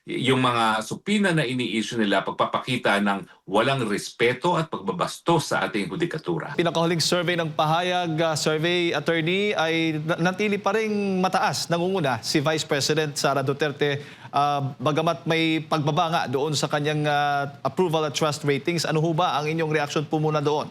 yung mga supina na ini-issue nila pagpapakita ng walang respeto at pagbabastos sa ating hudikatura. Pinakahuling survey ng pahayag, survey attorney, ay natili pa rin mataas, nangunguna si Vice President Sara Duterte, bagamat may pagbaba nga doon sa kanyang approval at trust ratings. Ano ho ba ang inyong reaction po muna doon?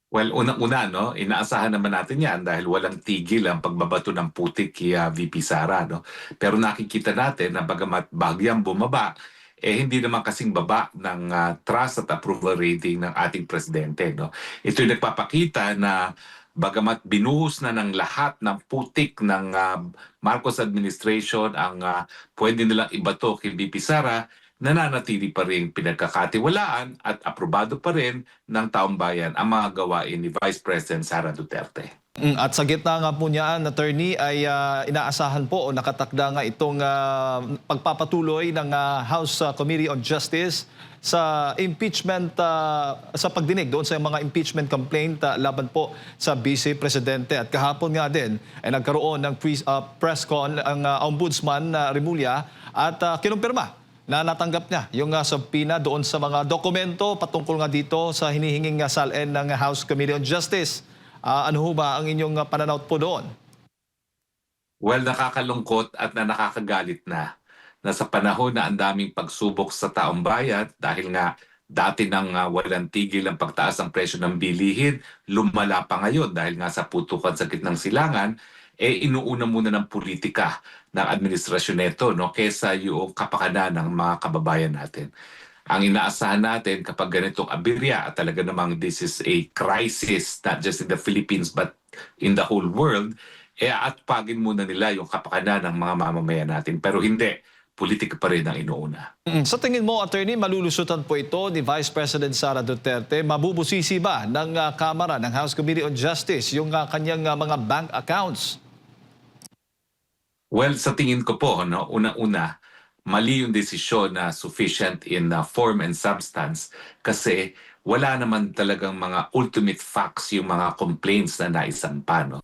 Well, unang-una, no, inaasahan naman natin yan dahil walang tigil ang pagbabato ng putik kay VP Sara. No? Pero nakikita natin na bagamat bagyang bumaba, hindi naman kasing baba ng trust at approval rating ng ating presidente. No? Ito'y nagpapakita na bagamat binuhos na ng lahat ng putik ng Marcos administration ang pwede nilang ibato kay VP Sara, nananatili pa rin pinagkakatiwalaan at aprobado pa rin ng taong bayan ang mga gawain ni Vice President Sara Duterte. At sa gitna nga po niyan, attorney, ay inaasahan po o nakatakda nga itong pagpapatuloy ng House Committee on Justice sa impeachment, sa pagdinig doon sa mga impeachment complaint laban po sa Vice Presidente. At kahapon nga din ay nagkaroon ng press con ang Ombudsman Remulla at kinumpirma na natanggap niya yung subpoena doon sa mga dokumento patungkol nga dito sa hinihinging salin ng House Committee on Justice. Ano ho ba ang inyong pananaw po doon? Well, nakakalungkot at nakakagalit na sa panahon na ang daming pagsubok sa taong bayan dahil nga dati nang walang tigil ang pagtaas ng presyo ng bilihin, lumala pa ngayon dahil nga sa putukan sa gitnang silangan, inuuna muna ng politika ng administrasyon nito, no, kesa yung kapakanan ng mga kababayan natin. Ang inaasahan natin kapag ganitong aberya at talaga namang this is a crisis not just in the Philippines but in the whole world, atpagin muna nila yung kapakanan ng mga mamamayan natin. Pero hindi, politika pa rin ang inuuna. Sa tingin mo, attorney, malulusutan po ito ni Vice President Sara Duterte? Mabubusisi ba ng Kamara, ng House Committee on Justice, yung kanyang mga bank accounts? Well, sa tingin ko po, no, unang-una, mali yung desisyon na sufficient in form and substance kasi wala naman talagang mga ultimate facts yung mga complaints na naisampa. No?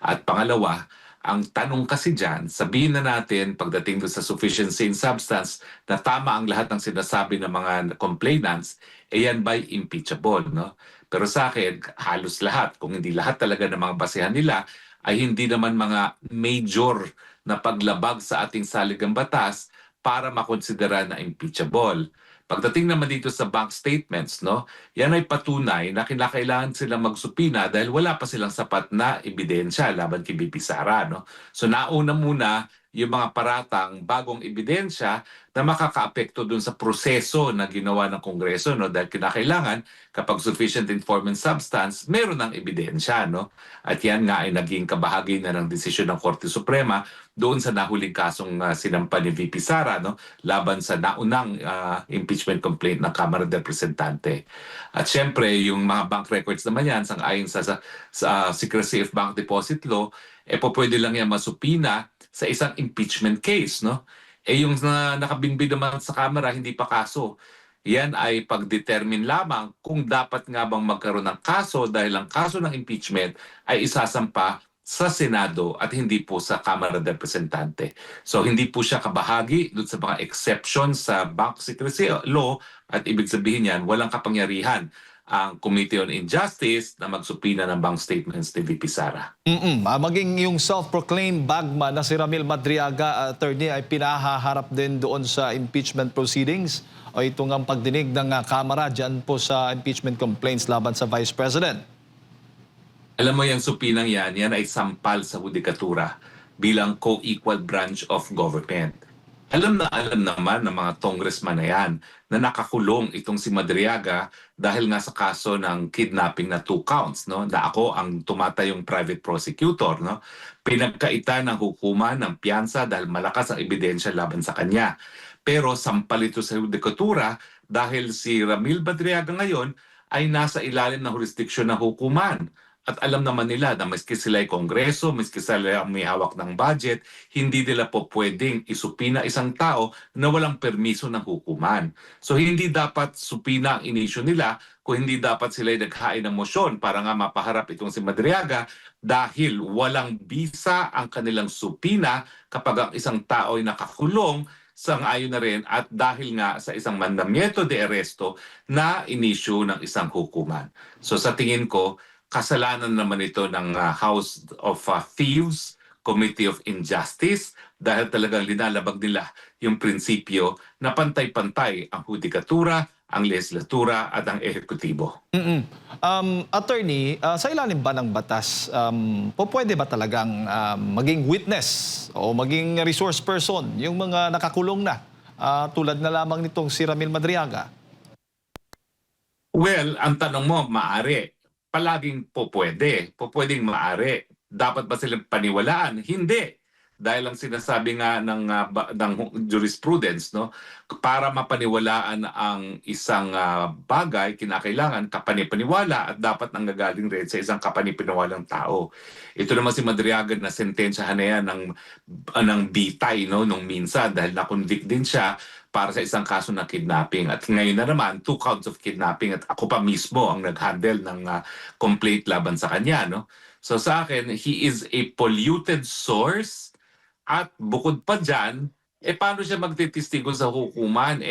At pangalawa, ang tanong kasi dyan, sabihin na natin pagdating doon sa sufficiency in substance na tama ang lahat ng sinasabi ng mga complainants, yan ba'y impeachable? No? Pero sa akin, halos lahat, kung hindi lahat talaga ng mga basehan nila, ay hindi naman mga major na paglabag sa ating saligang batas para makonsidera na impeachable. Pagdating naman dito sa bank statements, no, yan ay patunay na kinakailangan silang magsupina dahil wala pa silang sapat na ebidensya laban kay VP Sara. No? So nauna muna yung mga paratang bagong ebidensya na makakaapekto dun sa proseso na ginawa ng Kongreso. No? Dahil kinakailangan kapag sufficient in form and substance, meron ng ebidensya. No? At yan nga ay naging kabahagi na ng desisyon ng Korte Suprema doon sa nahuling kasong sinampa ni VP Sara, no? Laban sa naunang impeachment complaint ng Kamara de Representante. At syempre, yung mga bank records naman yan, sang-ayon sa Secrecy of Bank Deposit Law, pwede lang yan masupina sa isang impeachment case. No? Yung nakabinbid naman sa Kamara, hindi pa kaso. Yan ay pag-determine lamang kung dapat nga bang magkaroon ng kaso dahil ang kaso ng impeachment ay isasampa sa Senado at hindi po sa Kamara de Representante. So hindi po siya kabahagi doon sa mga exceptions sa Bank Secrecy Law at ibig sabihin yan, walang kapangyarihan ang Committee on Injustice na magsupina ng bank statements ni VP Sara. Maging yung self-proclaimed bagman na si Ramil Madriaga, attorney, ay pinahaharap din doon sa impeachment proceedings o itong ang pagdinig ng Kamara dyan po sa impeachment complaints laban sa Vice President. Alam mo yung supinang yan ay sampal sa hudikatura bilang co-equal branch of government. Alam naman ng mga congressman na yan na nakakulong itong si Madriaga dahil nga sa kaso ng kidnapping na 2 counts, no? Na ako ang tumatayong private prosecutor, no? Pinagkaita ng hukuman ng piyansa dahil malakas ang ebidensya laban sa kanya. Pero sampal ito sa hudikatura dahil si Ramil Madriaga ngayon ay nasa ilalim ng jurisdiksyon ng hukuman At alam naman nila na maski sila ay kongreso, maski sila may hawak ng budget, hindi nila po pwedeng isupina isang tao na walang permiso ng hukuman. So hindi dapat supina ang inisyu nila kung hindi dapat sila ay naghain ng motion para nga mapaharap itong si Madriaga dahil walang bisa ang kanilang supina kapag ang isang tao ay nakakulong sang-ayon na rin at dahil nga sa isang mandamiento de arresto na inisyu ng isang hukuman. So sa tingin ko, kasalanan naman ito ng House of Thieves, Committee of Injustice, dahil talagang linalabag nila yung prinsipyo na pantay-pantay ang hudikatura, ang legislatura at ang ehekutibo. Attorney, sa ilalim ba ng batas, pwede ba talagang maging witness o maging resource person yung mga nakakulong na tulad na lamang nitong si Ramil Madriaga? Well, ang tanong mo, maari. Palaging po pwede. Po pwedeng maari. Dapat ba silang paniwalaan? Hindi. Dahil ang sinasabi nga ng jurisprudence, no, para mapaniwalaan ang isang bagay, kinakailangan kapanipaniwala at dapat nanggagaling rin sa isang kapanipaniwalang tao. Ito naman si Madriaga na sentensyahan na yan ng bitay, no, nung minsan dahil na-convict din siya para sa isang kaso ng kidnapping. At ngayon na naman, 2 counts of kidnapping at ako pa mismo ang nag-handle ng complaint laban sa kanya. No? So sa akin, he is a polluted source at bukod pa dyan, paano siya magtitistigo sa hukuman?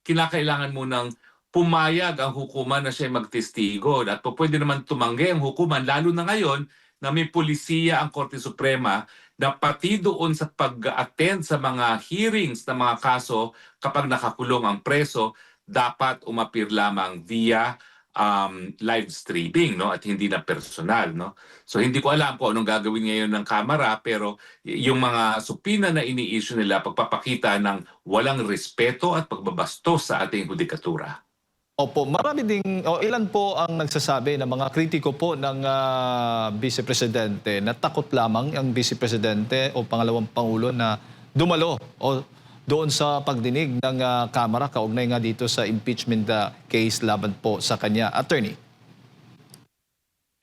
Kinakailangan mo ng pumayag ang hukuman na siya magtestigo at pwede naman tumanggi ang hukuman, lalo na ngayon na may pulisiya ang Korte Suprema na pati doon sa pag-attend sa mga hearings ng mga kaso kapag nakakulong ang preso, dapat umapir lamang via live streaming, no, at hindi na personal, no. So hindi ko alam kung anong gagawin ngayon ng Kamara, pero yung mga supina na ini-issue nila pagpapakita ng walang respeto at pagbabastos sa ating hudikatura. Opo, marami ding, ilan po ang nagsasabi na mga kritiko po ng Vice Presidente na takot lamang ang Vice Presidente o pangalawang Pangulo na dumalo o doon sa pagdinig ng Kamara kaugnay nga dito sa impeachment case laban po sa kanya. Attorney.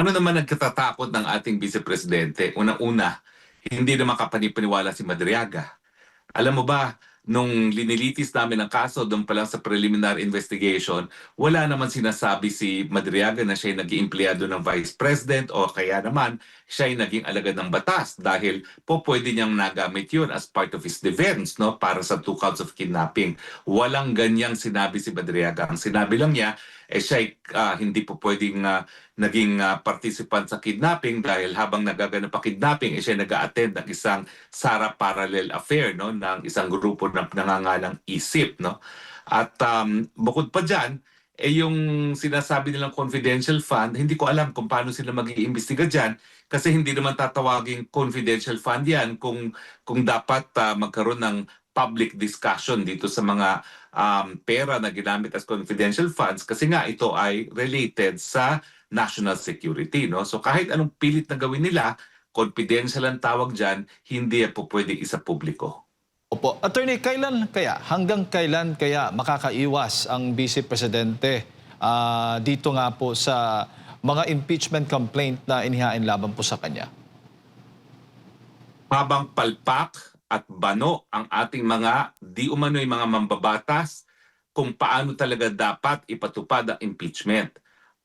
Ano naman nagkatatakot ng ating Vice Presidente? Unang-una, hindi na makapanipaniwala si Madriaga. Alam mo ba, nung linilitis namin ang kaso doon pa lang sa preliminary investigation, wala naman sinasabi si Madriaga na siya ay naging empleyado ng Vice President o kaya naman siya ay naging alagad ng batas dahil po pwede niyang nagamit yun as part of his defense, no, para sa 2 counts of kidnapping. Walang ganyang sinabi si Madriaga. Ang sinabi lang niya, siya ay hindi po pwedeng naging participant sa kidnapping dahil habang nagaganap ang kidnapping, siya nag-a-attend ng isang Sara Parallel Affair, no, ng isang grupo na nangangalang ISIP, no. At bukod pa dyan, yung sinasabi nilang confidential fund, hindi ko alam kung paano sila mag-iimbestiga dyan kasi hindi naman tatawaging confidential fund yan kung dapat magkaroon ng public discussion dito sa mga pera na ginamit as confidential funds kasi nga ito ay related sa national security, no? So kahit anong pilit na gawin nila, confidential ang tawag dyan, hindi po pwede isa publiko. Opo. Attorney, hanggang kailan kaya makakaiwas ang Vice Presidente dito nga po sa mga impeachment complaint na inihain laban po sa kanya? Habang palpak at bano ang ating mga di umano'y mga mambabatas kung paano talaga dapat ipatupad ang impeachment.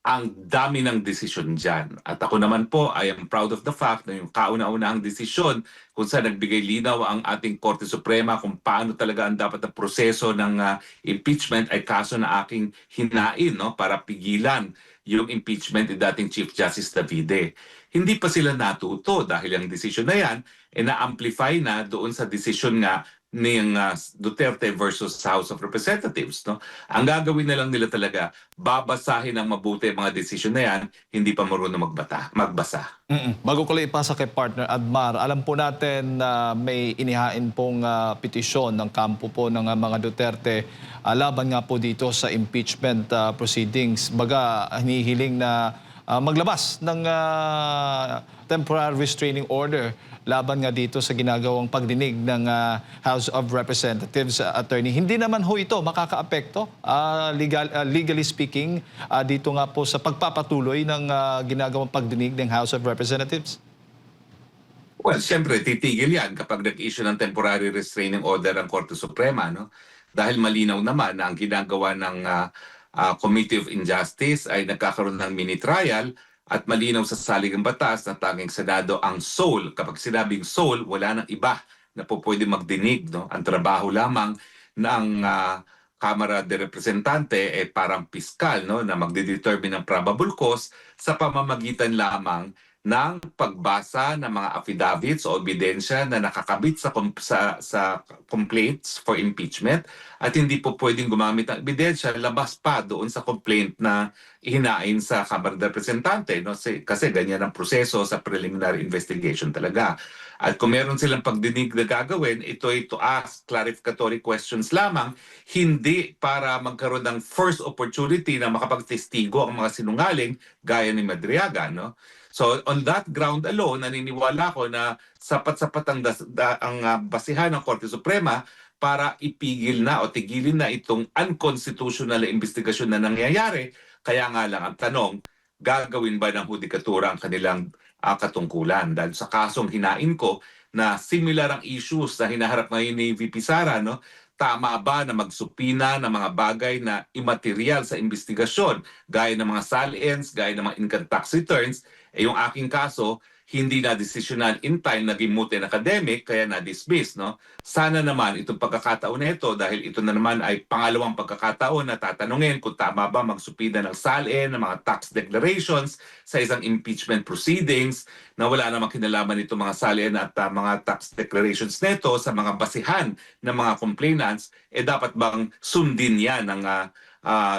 Ang dami ng desisyon dyan. At ako naman po, I am proud of the fact na yung kauna-unahang desisyon kung saan nagbigay linaw ang ating Korte Suprema kung paano talaga ang dapat na proseso ng impeachment ay kaso na aking hinain, no, para pigilan yung impeachment ni dating Chief Justice Davide. Hindi pa sila natuto dahil ang desisyon na yan na-amplify na doon sa desisyon nga ng Duterte versus House of Representatives. No? Ang gagawin na lang nila talaga, babasahin ng mabuti ang mga desisyon na yan, hindi pa marunong magbasa. Bago ko lang ipasa kay partner Admar, alam po natin na may inihain pong petisyon ng kampo po ng mga Duterte laban nga po dito sa impeachment proceedings. Baga, hinihiling na maglabas ng temporary restraining order laban nga dito sa ginagawang pagdinig ng House of Representatives, Attorney. Hindi naman ho ito makakaapekto, legally speaking, dito nga po sa pagpapatuloy ng ginagawang pagdinig ng House of Representatives? Well, siyempre, titigil yan kapag nag-issue ng temporary restraining order ang Korte Suprema, no? Dahil malinaw naman na ang ginagawa ng Committee of Injustice ay nagkakaroon ng mini-trial at malinaw sa saligang batas na tanging Senado ang sole. Kapag sinabing sole, wala nang iba na po pwede magdinig, no? Ang trabaho lamang ng Kamara de Representante ay parang piskal, no, na magdedetermine ng probable cause sa pamamagitan lamang ng pagbasa ng mga affidavits o ebidensya na nakakabit sa complaints for impeachment at hindi po pwedeng gumamit ng ebidensya labas pa doon sa complaint na ihinain sa Kamara de Representante, no? Kasi ganyan ang proseso sa preliminary investigation talaga. At kung meron silang pagdinig na gagawin, ito ay to ask clarificatory questions lamang, hindi para magkaroon ng first opportunity na makapagtestigo ang mga sinungaling gaya ni Madriaga, no? So on that ground alone, naniniwala ko na sapat-sapat ang basihan ng Korte Suprema para ipigil na o tigilin na itong unconstitutional na investigasyon na nangyayari. Kaya nga lang ang tanong, gagawin ba ng hudikatura ang kanilang katungkulan? Dahil sa kasong hinain ko na similar ang issues na hinaharap ngayon ni VP Sara, no? Tama ba na magsupina ng mga bagay na immaterial sa investigasyon gaya ng mga salients, gaya ng mga income tax returns? Yung aking kaso, hindi na desisyonan in time, naging moot and academic, kaya na-dismiss, no? Sana naman itong pagkakataon na ito, dahil ito na naman ay pangalawang pagkakataon na tatanungin kung tama ba magsupina ng salin, ng mga tax declarations sa isang impeachment proceedings na wala namang kinalaman itong mga salin at mga tax declarations nito sa mga basihan ng mga complainants, dapat bang sundin yan ng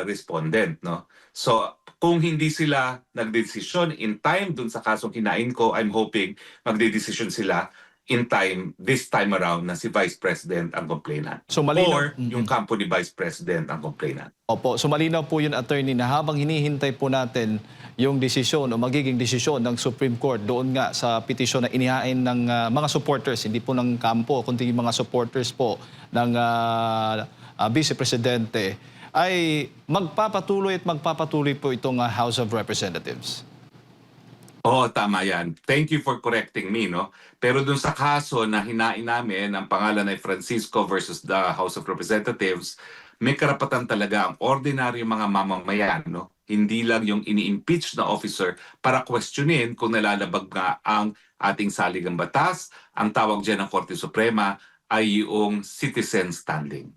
respondent, no? So, kung hindi sila nagdesisyon in time dun sa kasong hinain ko, I'm hoping magdedesisyon sila in time, this time around, na si Vice President ang complainant. So, malinaw- Or yung kampo ni Vice President ang complainant. Opo, so malinaw po yun, Attorney, na habang hinihintay po natin yung desisyon o magiging desisyon ng Supreme Court doon nga sa petisyon na inihain ng mga supporters, hindi po ng kampo, kundi yung mga supporters po ng Vice Presidente, ay magpapatuloy po itong House of Representatives. Oo, tama yan. Thank you for correcting me, no? Pero dun sa kaso na hinain namin, ang pangalan ay Francisco versus the House of Representatives, may karapatan talaga ang ordinaryong mga mamamayan, no? Hindi lang yung ini-impeach na officer para questionin kung nalalabag nga ang ating saligang batas. Ang tawag dyan ng Korte Suprema ay yung citizen standing.